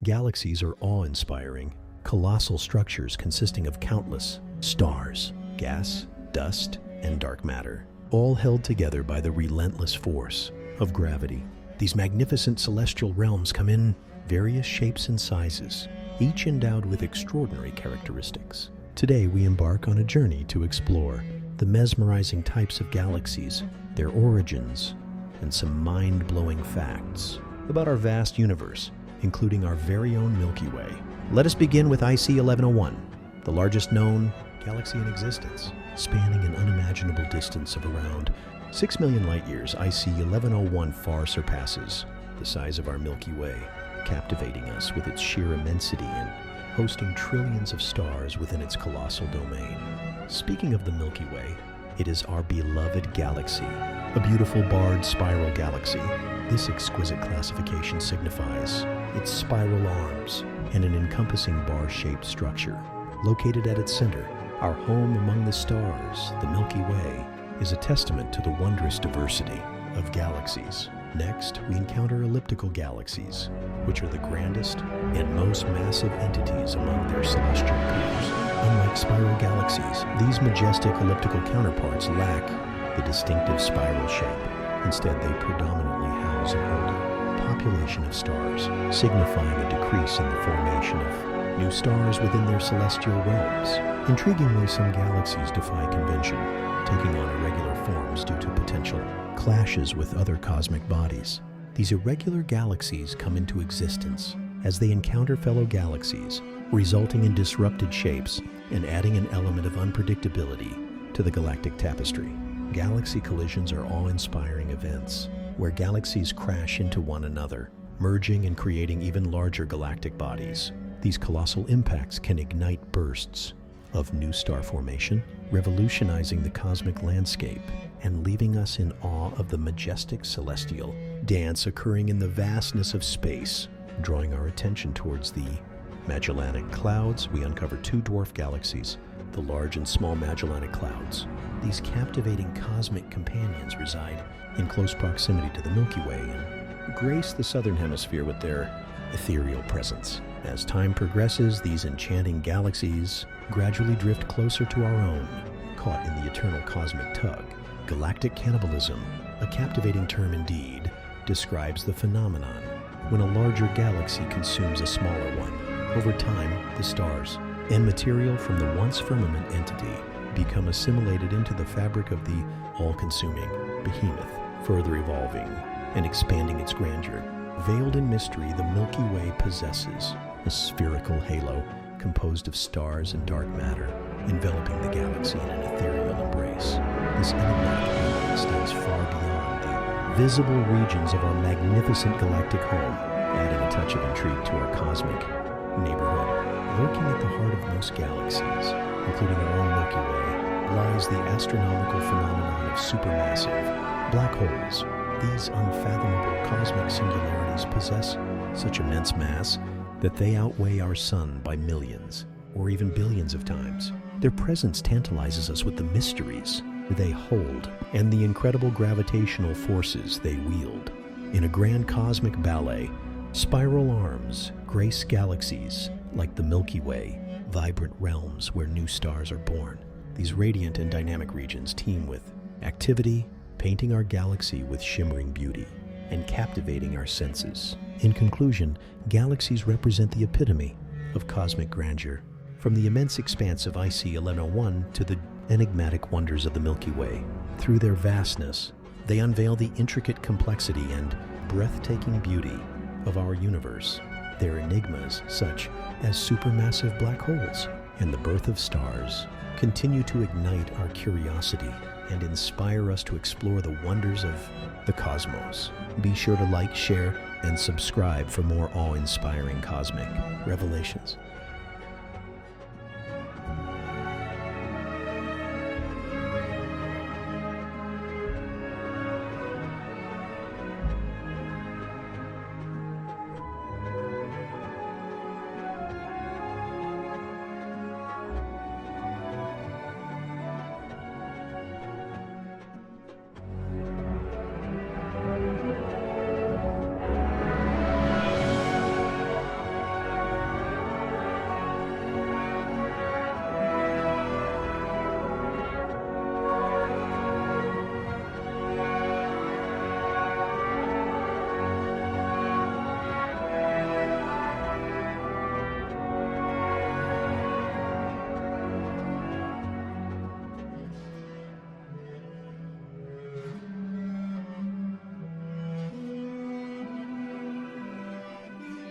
Galaxies are awe-inspiring, colossal structures consisting of countless stars, gas, dust, and dark matter, all held together by the relentless force of gravity. These magnificent celestial realms come in various shapes and sizes, each endowed with extraordinary characteristics. Today we embark on a journey to explore the mesmerizing types of galaxies, their origins, and some mind-blowing facts about our vast universe, including our very own Milky Way. Let us begin with IC 1101, the largest known galaxy in existence, spanning an unimaginable distance of around 6 million light-years. IC 1101 far surpasses the size of our Milky Way, captivating us with its sheer immensity and hosting trillions of stars within its colossal domain. Speaking of the Milky Way, it is our beloved galaxy, a beautiful barred spiral galaxy. This exquisite classification signifies its spiral arms and an encompassing bar-shaped structure. Located at its center, our home among the stars, the Milky Way, is a testament to the wondrous diversity of galaxies. Next, we encounter elliptical galaxies, which are the grandest and most massive entities among their celestial peers. Unlike spiral galaxies, these majestic elliptical counterparts lack the distinctive spiral shape. Instead, they predominantly house an older population of stars, signifying a decrease in the formation of new stars within their celestial realms. Intriguingly, some galaxies defy convention, taking on irregular forms due to potential clashes with other cosmic bodies. These irregular galaxies come into existence as they encounter fellow galaxies, resulting in disrupted shapes and adding an element of unpredictability to the galactic tapestry. Galaxy collisions are awe-inspiring events where galaxies crash into one another, merging and creating even larger galactic bodies. These colossal impacts can ignite bursts of new star formation, revolutionizing the cosmic landscape and leaving us in awe of the majestic celestial dance occurring in the vastness of space. Drawing our attention towards the Magellanic Clouds, we uncover two dwarf galaxies, the Large and Small Magellanic Clouds. These captivating cosmic companions reside in close proximity to the Milky Way and grace the southern hemisphere with their ethereal presence. As time progresses, these enchanting galaxies gradually drift closer to our own, caught in the eternal cosmic tug. Galactic cannibalism, a captivating term indeed, describes the phenomenon when a larger galaxy consumes a smaller one. Over time, the stars and material from the once firmament entity become assimilated into the fabric of the all-consuming behemoth, further evolving and expanding its grandeur. Veiled in mystery, the Milky Way possesses a spherical halo composed of stars and dark matter, enveloping the galaxy in an ethereal embrace. This enigmatic halo extends far beyond the visible regions of our magnificent galactic home, adding a touch of intrigue to our cosmic neighborhood. Lurking at the heart of most galaxies, including our own Milky Way, lies the astronomical phenomenon of supermassive black holes. These unfathomable cosmic singularities possess such immense mass that they outweigh our sun by millions, or even billions of times. Their presence tantalizes us with the mysteries they hold and the incredible gravitational forces they wield. In a grand cosmic ballet, spiral arms grace galaxies like the Milky Way, vibrant realms where new stars are born. These radiant and dynamic regions teem with activity, painting our galaxy with shimmering beauty and captivating our senses. In conclusion, galaxies represent the epitome of cosmic grandeur. From the immense expanse of IC 1101 to the enigmatic wonders of the Milky Way, through their vastness, they unveil the intricate complexity and breathtaking beauty of our universe. Their enigmas, such as supermassive black holes and the birth of stars, continue to ignite our curiosity and inspire us to explore the wonders of the cosmos. Be sure to like, share, and subscribe for more awe-inspiring cosmic revelations.